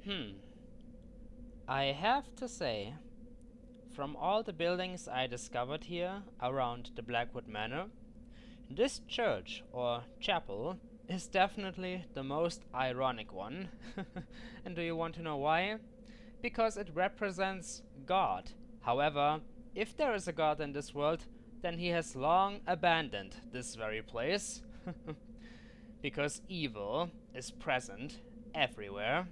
Hmm. I have to say, from all the buildings I discovered here around the Blackwood Manor, this church, or chapel, is definitely the most ironic one. And do you want to know why? Because it represents God. However, if there is a God in this world, then he has long abandoned this very place. Because evil is present everywhere.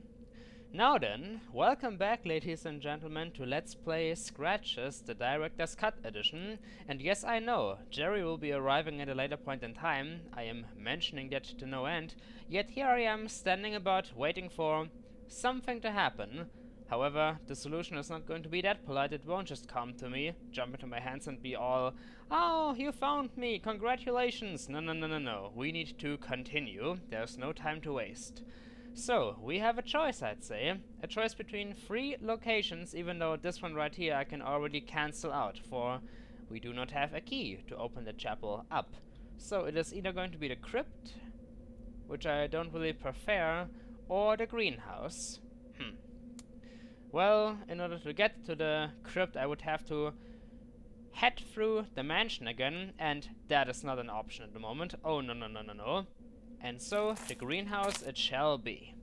Now then, welcome back, ladies and gentlemen, to Let's Play Scratches, the Director's Cut edition. And yes, I know, Jerry will be arriving at a later point in time. I am mentioning that to no end. Yet here I am, standing about, waiting for something to happen. However, the solution is not going to be that polite. It won't just come to me, jump into my hands and be all, "Oh, you found me, congratulations!" No, no, no, no, no. We need to continue. There's no time to waste. So, we have a choice, I'd say. A choice between 3 locations, even though this one right here I can already cancel out, for we do not have a key to open the chapel up. So it is either going to be the crypt, which I don't really prefer, or the greenhouse. Well, in order to get to the crypt I would have to head through the mansion again, and that is not an option at the moment. Oh, no, no, no, no, no. And so, the greenhouse it shall be.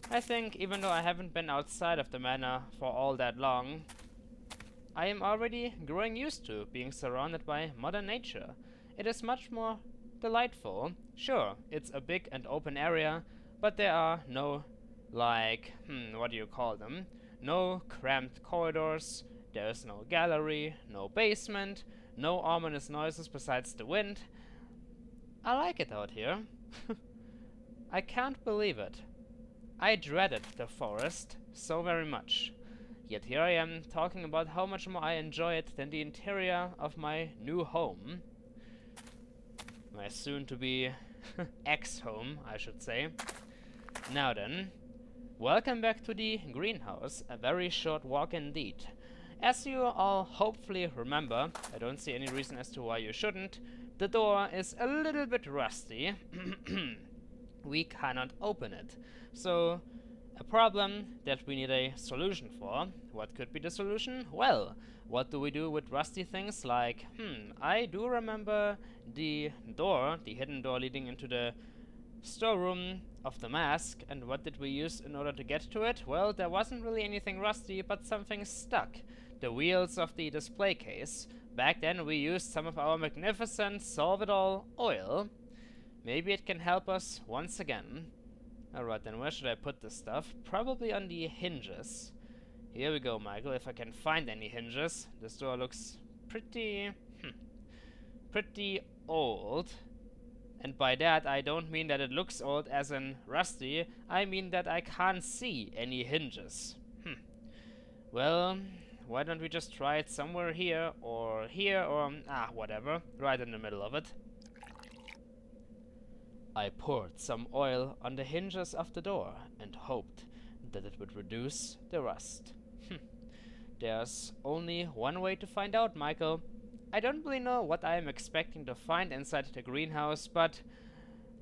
I think, even though I haven't been outside of the manor for all that long, I am already growing used to being surrounded by modern nature. It is much more delightful. Sure, it's a big and open area, but there are no, like, what do you call them? No cramped corridors, there is no gallery, no basement, no ominous noises besides the wind. I like it out here. I can't believe it. I dreaded the forest so very much. Yet here I am talking about how much more I enjoy it than the interior of my new home. My soon-to-be ex-home, I should say. Now then, welcome back to the greenhouse. A very short walk indeed. As you all hopefully remember, I don't see any reason as to why you shouldn't, the door is a little bit rusty. We cannot open it. So, a problem that we need a solution for. What could be the solution? Well, what do we do with rusty things like, I do remember the door, the hidden door leading into the storeroom of the mask, and what did we use in order to get to it? Well, there wasn't really anything rusty, but something stuck. The wheels of the display case. Back then we used some of our magnificent solve-it-all oil. Maybe it can help us once again. Alright, then where should I put this stuff? Probably on the hinges. Here we go, Michael, if I can find any hinges. This door looks pretty old. And by that, I don't mean that it looks old as in rusty. I mean that I can't see any hinges. Well, why don't we just try it somewhere here, or whatever. Right in the middle of it. I poured some oil on the hinges of the door and hoped that it would reduce the rust. There's only one way to find out, Michael. I don't really know what I am expecting to find inside the greenhouse, but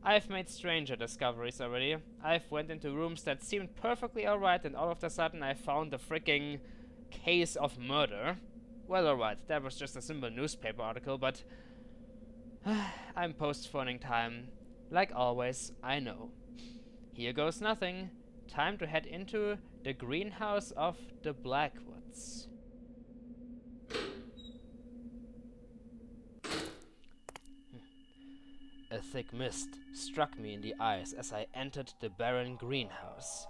I've made stranger discoveries already. I've went into rooms that seemed perfectly alright, and all of a sudden I found a freaking case of murder. Well, alright, that was just a simple newspaper article, but I'm postponing time. Like always, I know. Here goes nothing. Time to head into the greenhouse of the Blackwoods. A thick mist struck me in the eyes as I entered the barren greenhouse,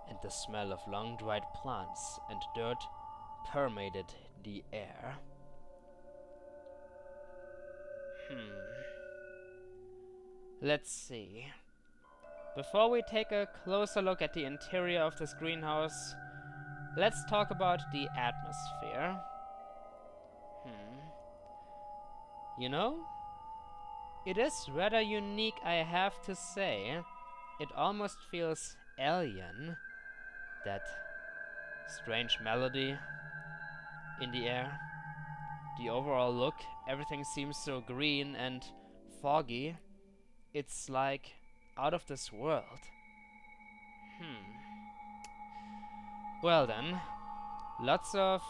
and the smell of long-dried plants and dirt permeated the air. Let's see. Before we take a closer look at the interior of this greenhouse, let's talk about the atmosphere. You know, it is rather unique, I have to say. It almost feels alien. That strange melody in the air. The overall look, everything seems so green and foggy. It's like out of this world. Well then, lots of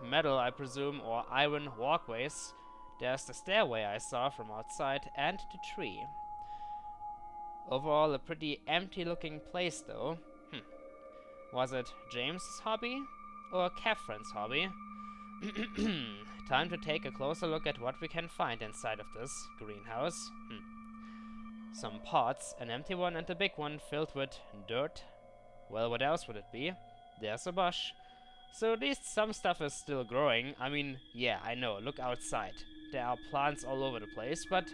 metal, I presume, or iron walkways. There's the stairway I saw from outside, and the tree. Overall, a pretty empty-looking place, though. Was it James's hobby, or Catherine's hobby? Time to take a closer look at what we can find inside of this greenhouse. Some pots, an empty one and a big one filled with dirt. Well, what else would it be? There's a bush. So at least some stuff is still growing. I mean, yeah, I know, look outside. There are plants all over the place, but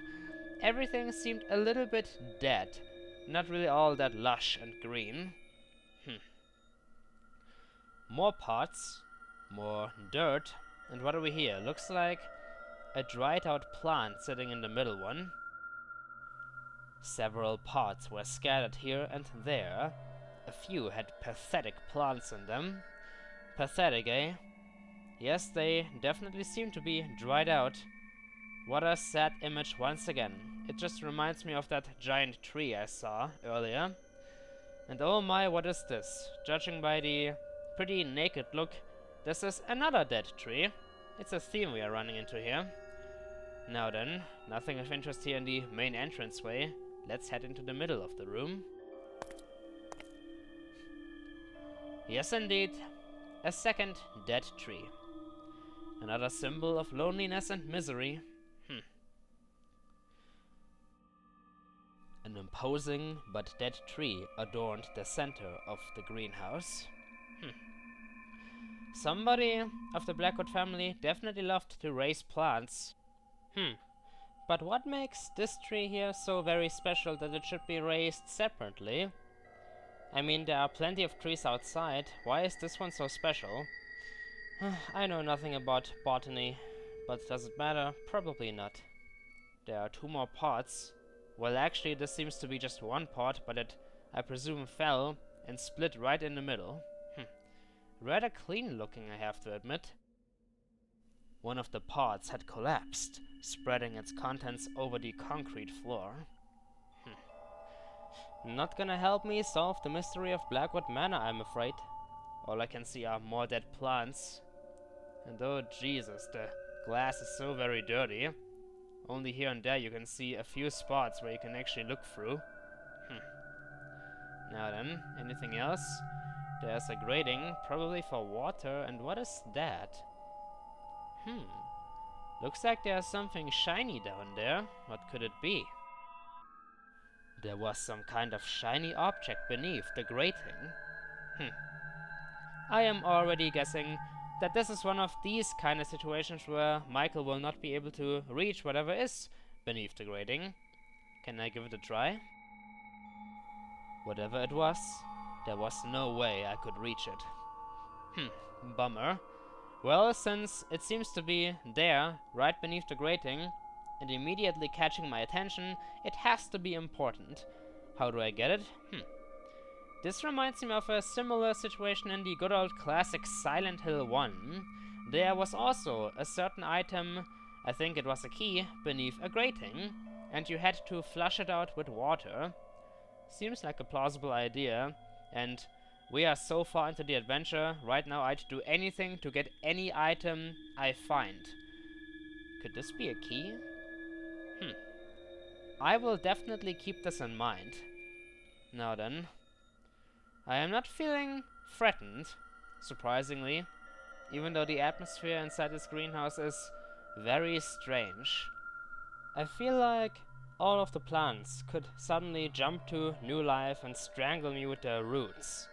everything seemed a little bit dead. Not really all that lush and green. More pots, more dirt, and what do we hear? Looks like a dried out plant sitting in the middle one. Several pots were scattered here and there. A few had pathetic plants in them. Pathetic, eh? Yes, they definitely seem to be dried out. What a sad image once again. It just reminds me of that giant tree I saw earlier. And oh my, what is this? Judging by the pretty naked look, this is another dead tree. It's a theme we are running into here. Now then, nothing of interest here in the main entranceway. Let's head into the middle of the room. Yes indeed, a second dead tree. Another symbol of loneliness and misery. An imposing but dead tree adorned the center of the greenhouse. Somebody of the Blackwood family definitely loved to raise plants. But what makes this tree here so very special that it should be raised separately? I mean, there are plenty of trees outside. Why is this one so special? I know nothing about botany, but does it matter? Probably not. There are two more pots. Well, actually, this seems to be just one pot, but it, I presume, fell and split right in the middle. Rather clean looking, I have to admit. One of the pots had collapsed, spreading its contents over the concrete floor. Not gonna help me solve the mystery of Blackwood Manor, I'm afraid. All I can see are more dead plants. And oh Jesus, the glass is so very dirty. Only here and there you can see a few spots where you can actually look through. Now then, anything else? There's a grating, probably for water, and what is that? Looks like there's something shiny down there. What could it be? There was some kind of shiny object beneath the grating. I am already guessing that this is one of these kind of situations where Michael will not be able to reach whatever is beneath the grating. Can I give it a try? Whatever it was, there was no way I could reach it. Bummer. Well, since it seems to be there, right beneath the grating, and immediately catching my attention, it has to be important. How do I get it? This reminds me of a similar situation in the good old classic Silent Hill 1. There was also a certain item, I think it was a key, beneath a grating, and you had to flush it out with water. Seems like a plausible idea, and we are so far into the adventure, right now I'd do anything to get any item I find. Could this be a key? I will definitely keep this in mind. Now then, I am not feeling threatened, surprisingly, even though the atmosphere inside this greenhouse is very strange. I feel like all of the plants could suddenly jump to new life and strangle me with their roots.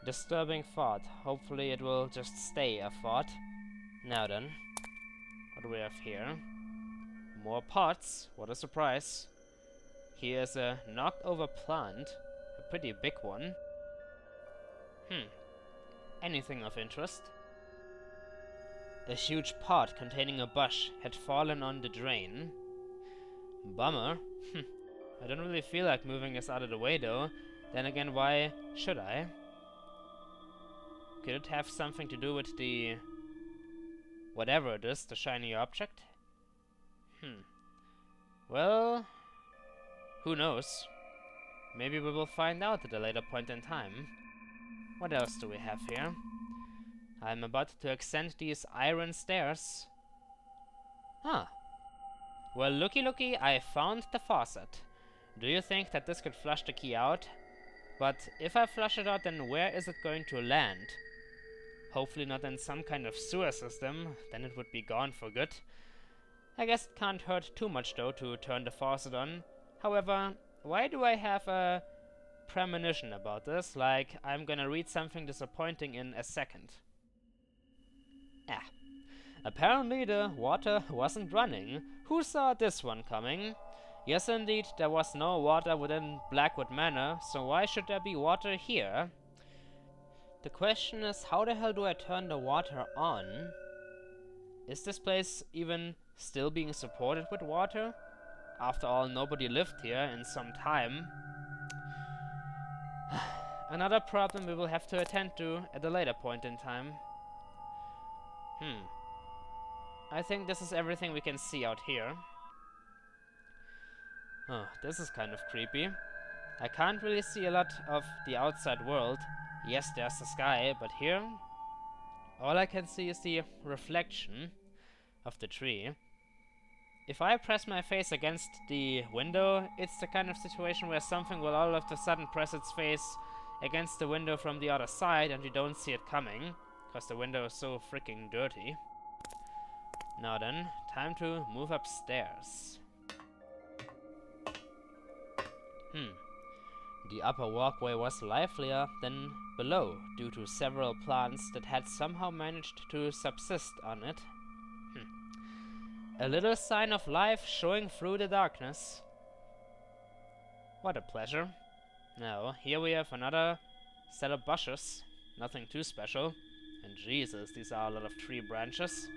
Disturbing thought. Hopefully it will just stay a thought. Now then, what do we have here? More pots. What a surprise. Here's a knocked over plant. A pretty big one. Anything of interest? A huge pot containing a bush had fallen on the drain. Bummer. I don't really feel like moving this out of the way though. Then again, why should I? Could it have something to do with the... whatever it is, the shiny object? Well... who knows? Maybe we will find out at a later point in time. What else do we have here? I'm about to ascend these iron stairs. Huh. Well, looky, I found the faucet. Do you think that this could flush the key out? But if I flush it out, then where is it going to land? Hopefully not in some kind of sewer system, then it would be gone for good. I guess it can't hurt too much though to turn the faucet on. However, why do I have a premonition about this? Like, I'm gonna read something disappointing in a second. Ah. Apparently the water wasn't running. Who saw this one coming? Yes indeed, there was no water within Blackwood Manor, so why should there be water here? The question is, how the hell do I turn the water on? Is this place even still being supported with water? After all, nobody lived here in some time. Another problem we will have to attend to at a later point in time. I think this is everything we can see out here. Oh, this is kind of creepy. I can't really see a lot of the outside world. Yes, there's the sky, but here all I can see is the reflection of the tree. If I press my face against the window, it's the kind of situation where something will all of a sudden press its face against the window from the other side and you don't see it coming, because the window is so freaking dirty. Now then, time to move upstairs. The upper walkway was livelier than below, due to several plants that had somehow managed to subsist on it. A little sign of life showing through the darkness. What a pleasure. Now, here we have another set of bushes. Nothing too special. And Jesus, these are a lot of tree branches.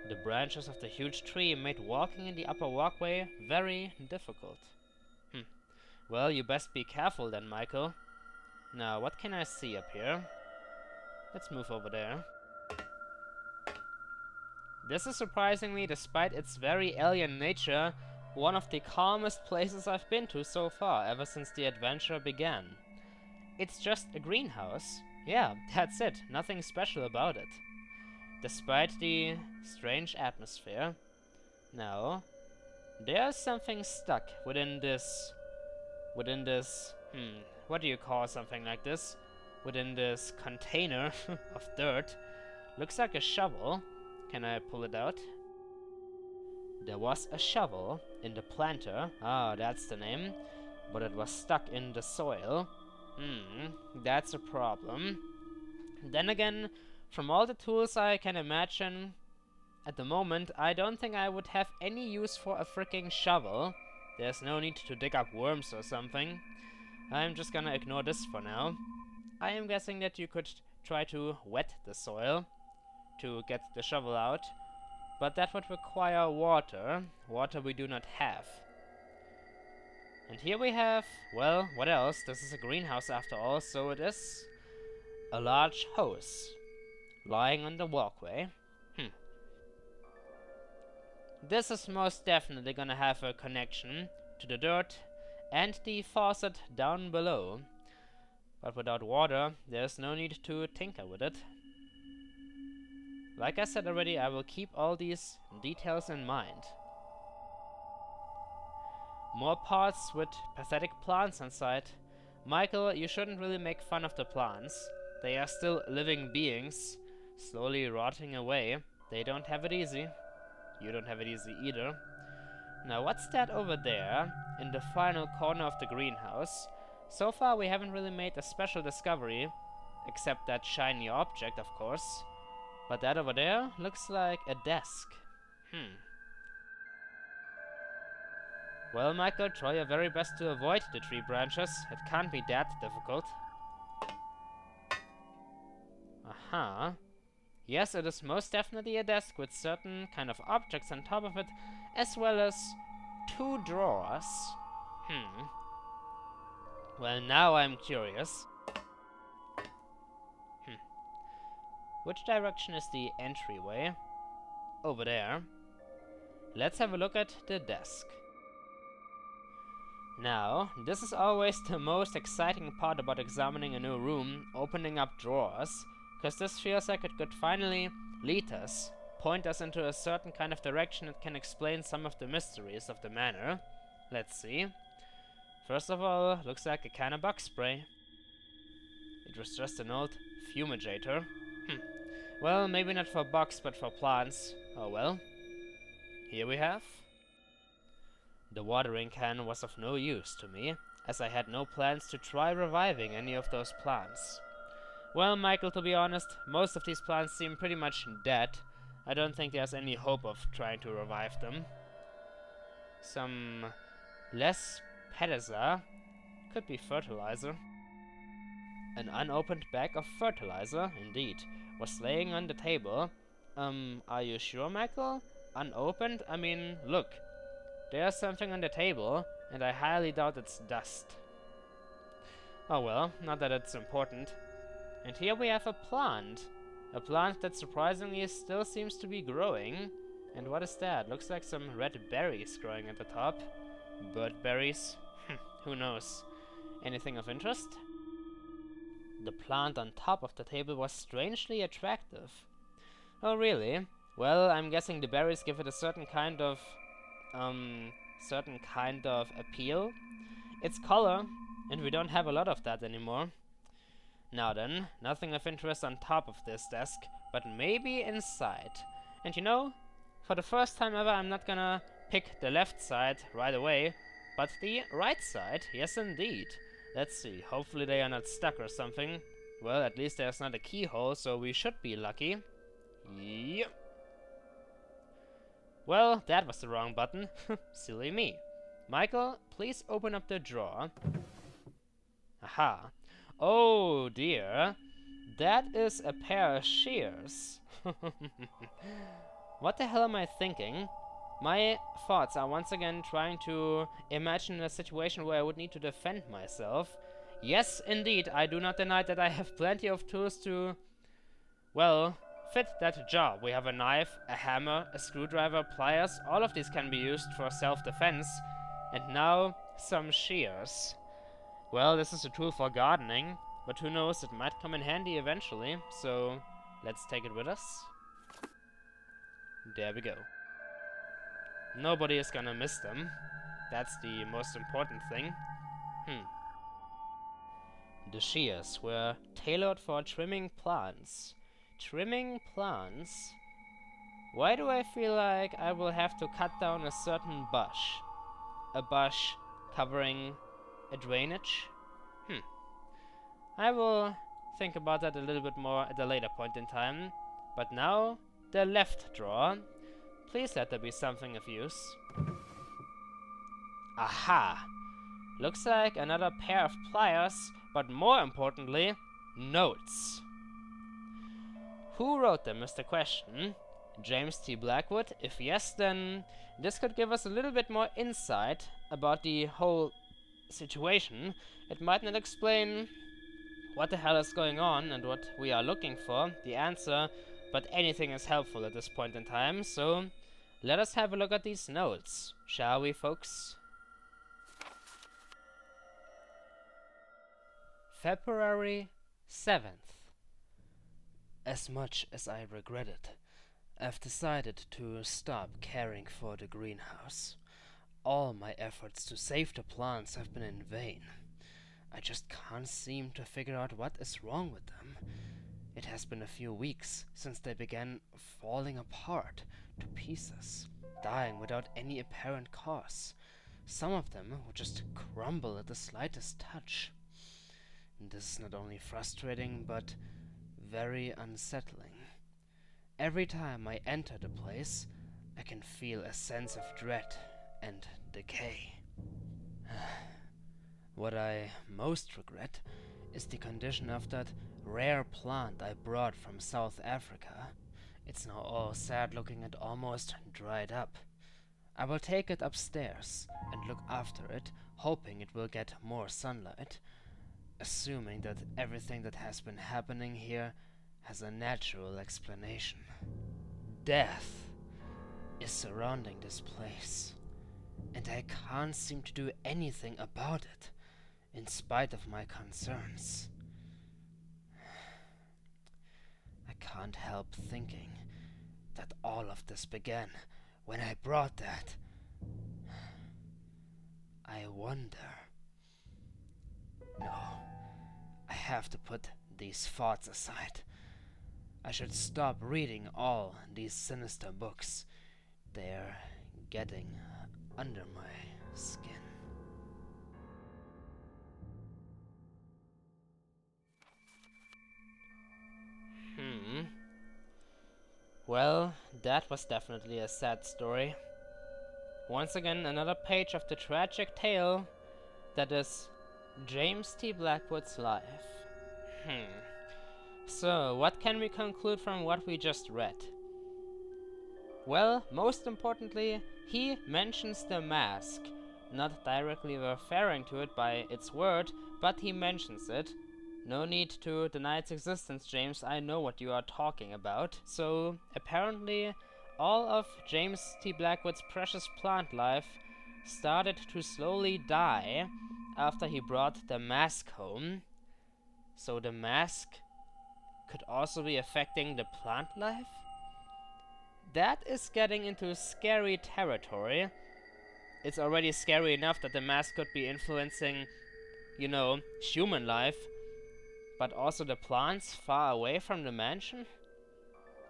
The branches of the huge tree made walking in the upper walkway very difficult. Well, you best be careful then, Michael. Now, what can I see up here? Let's move over there. This is surprisingly, despite its very alien nature, one of the calmest places I've been to so far, ever since the adventure began. It's just a greenhouse. Yeah, that's it. Nothing special about it. Despite the strange atmosphere. Now, there's something stuck within this, what do you call something like this? Within this container of dirt. Looks like a shovel. Can I pull it out? There was a shovel in the planter. Ah, that's the name. But it was stuck in the soil. That's a problem. Then again, from all the tools I can imagine, at the moment, I don't think I would have any use for a freaking shovel. There's no need to dig up worms or something. I'm just gonna ignore this for now. I am guessing that you could try to wet the soil to get the shovel out, but that would require water. Water we do not have. And here we have, well, what else? This is a greenhouse after all, so it is a large hose lying on the walkway. This is most definitely gonna have a connection to the dirt and the faucet down below. But without water, there's no need to tinker with it. Like I said already, I will keep all these details in mind. More pots with pathetic plants inside. Michael, you shouldn't really make fun of the plants. They are still living beings, slowly rotting away. They don't have it easy. You don't have it easy either. Now, what's that over there, in the final corner of the greenhouse? So far, we haven't really made a special discovery, except that shiny object, of course. But that over there looks like a desk. Well, Michael, try your very best to avoid the tree branches. It can't be that difficult. Aha. Yes, it is most definitely a desk with certain kind of objects on top of it, as well as 2 drawers. Well, now I'm curious. Which direction is the entryway? Over there. Let's have a look at the desk. Now, this is always the most exciting part about examining a new room, opening up drawers, because this feels like it could finally lead us, point us into a certain kind of direction that can explain some of the mysteries of the manor. Let's see. First of all, looks like a can of bug spray. It was just an old fumigator. Well, maybe not for bugs, but for plants. Oh well. Here we have. The watering can was of no use to me, as I had no plans to try reviving any of those plants. Well, Michael, to be honest, most of these plants seem pretty much dead. I don't think there's any hope of trying to revive them. Some less pedicel. Could be fertilizer. An unopened bag of fertilizer, indeed, was laying on the table. Are you sure, Michael? Unopened? I mean, look. There's something on the table, and I highly doubt it's dust. Oh well, not that it's important. And here we have a plant. A plant that surprisingly still seems to be growing. And what is that? Looks like some red berries growing at the top. Bird berries? Who knows? Anything of interest? The plant on top of the table was strangely attractive. Oh really? Well, I'm guessing the berries give it a certain kind of appeal. It's color, and we don't have a lot of that anymore. Now then, nothing of interest on top of this desk, but maybe inside. And you know, for the first time ever, I'm not gonna pick the left side right away, but the right side, yes indeed. Let's see, hopefully they are not stuck or something. Well, at least there's not a keyhole, so we should be lucky. Yep. Well, that was the wrong button. Silly me. Michael, please open up the drawer. Aha. Oh dear. That is a pair of shears. What the hell am I thinking? My thoughts are once again trying to imagine a situation where I would need to defend myself. Yes, indeed, I do not deny that I have plenty of tools to, well, fit that job. We have a knife, a hammer, a screwdriver, pliers. All of these can be used for self-defense. And now, some shears. Well, this is a tool for gardening, but who knows, it might come in handy eventually. So, let's take it with us. There we go. Nobody is gonna miss them. That's the most important thing. The shears were tailored for trimming plants. Trimming plants? Why do I feel like I will have to cut down a certain bush? A bush covering a drainage? I will think about that a little bit more at a later point in time. But now, the left drawer. Please let there be something of use. Aha! Looks like another pair of pliers, but more importantly, notes. Who wrote them is the question. James T. Blackwood? If yes, then this could give us a little bit more insight about the whole situation. It might not explain what the hell is going on and what we are looking for, the answer, but anything is helpful at this point in time, so let us have a look at these notes, shall we, folks? February 7th. As much as I regret it, I've decided to stop caring for the greenhouse. All my efforts to save the plants have been in vain. I just can't seem to figure out what is wrong with them. It has been a few weeks since they began falling apart to pieces, dying without any apparent cause. Some of them would just crumble at the slightest touch. This is not only frustrating, but very unsettling. Every time I enter the place, I can feel a sense of dread and decay. What I most regret is the condition of that rare plant I brought from South Africa. It's now all sad looking and almost dried up. I will take it upstairs and look after it, hoping it will get more sunlight, assuming that everything that has been happening here has a natural explanation. Death is surrounding this place. and I can't seem to do anything about it, in spite of my concerns. I can't help thinking that all of this began when I brought that. I wonder. No, I have to put these thoughts aside. I should stop reading all these sinister books. They're getting under my skin. Well, that was definitely a sad story. Once again, another page of the tragic tale that is James T. Blackwood's life. So, what can we conclude from what we just read? Well, most importantly, he mentions the mask, not directly referring to it by its word, but he mentions it. No need to deny its existence, James, I know what you are talking about. So, apparently, all of James T. Blackwood's precious plant life started to slowly die after he brought the mask home. So the mask could also be affecting the plant life? That is getting into scary territory. It's already scary enough that the mask could be influencing, you know, human life, but also the plants far away from the mansion?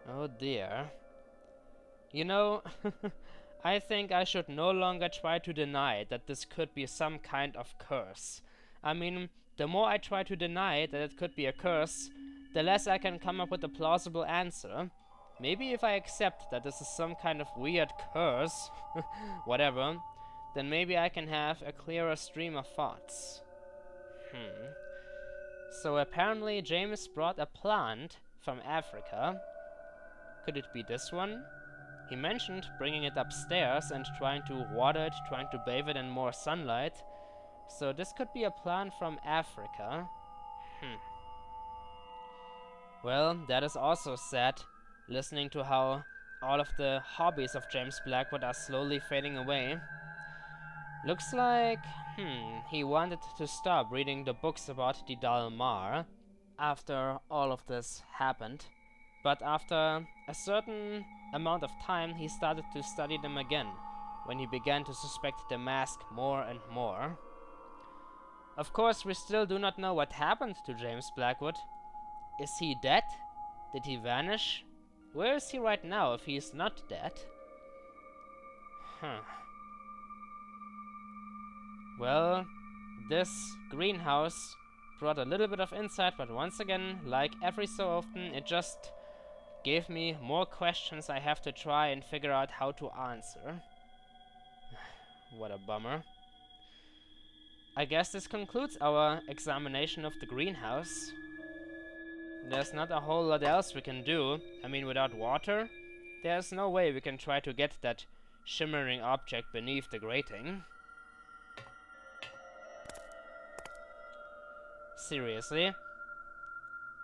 Oh dear. You know, I think I should no longer try to deny that this could be some kind of curse. I mean, the more I try to deny that it could be a curse, the less I can come up with a plausible answer. Maybe if I accept that this is some kind of weird curse, whatever, then maybe I can have a clearer stream of thoughts. So apparently James brought a plant from Africa. Could it be this one? He mentioned bringing it upstairs and trying to water it, trying to bathe it in more sunlight. So this could be a plant from Africa. Well, that is also sad, listening to how all of the hobbies of James Blackwood are slowly fading away. Looks like, he wanted to stop reading the books about the Dalmar after all of this happened. But after a certain amount of time, he started to study them again, when he began to suspect the mask more and more. Of course, we still do not know what happened to James Blackwood. Is he dead? Did he vanish? Where is he right now if he is not dead? Well, this greenhouse brought a little bit of insight, but once again, like every so often, it just gave me more questions I have to try and figure out how to answer. What a bummer. I guess this concludes our examination of the greenhouse. There's not a whole lot else we can do. I mean, without water, there's no way we can try to get that shimmering object beneath the grating. Seriously.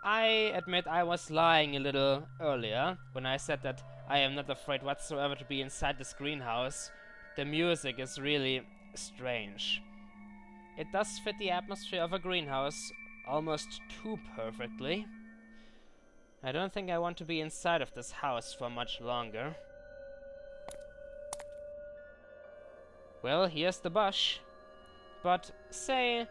I admit I was lying a little earlier when I said that I am not afraid whatsoever to be inside this greenhouse. The music is really strange. It does fit the atmosphere of a greenhouse almost too perfectly. I don't think I want to be inside of this house for much longer. Well, here's the bush. But say,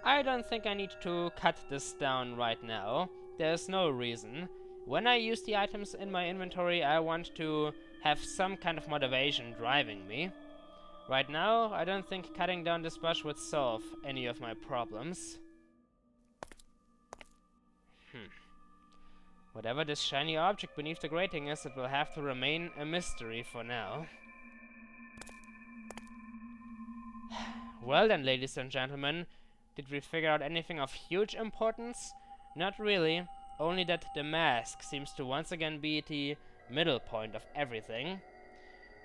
I don't think I need to cut this down right now. There's no reason. When I use the items in my inventory, I want to have some kind of motivation driving me. Right now, I don't think cutting down this bush would solve any of my problems. Whatever this shiny object beneath the grating is, it will have to remain a mystery for now. Well then, ladies and gentlemen, did we figure out anything of huge importance? Not really, only that the mask seems to once again be the middle point of everything.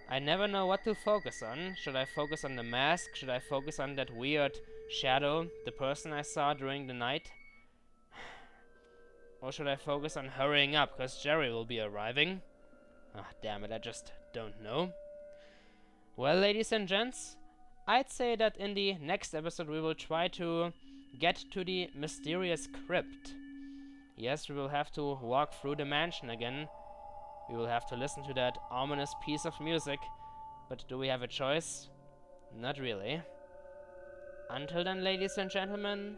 I never know what to focus on. Should I focus on the mask? Should I focus on that weird shadow, the person I saw during the night? Or should I focus on hurrying up, because Jerry will be arriving? Ah, damn it, I just don't know. Well, ladies and gents, I'd say that in the next episode we will try to get to the mysterious crypt. Yes, we will have to walk through the mansion again. We will have to listen to that ominous piece of music. But do we have a choice? Not really. Until then, ladies and gentlemen,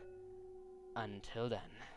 until then.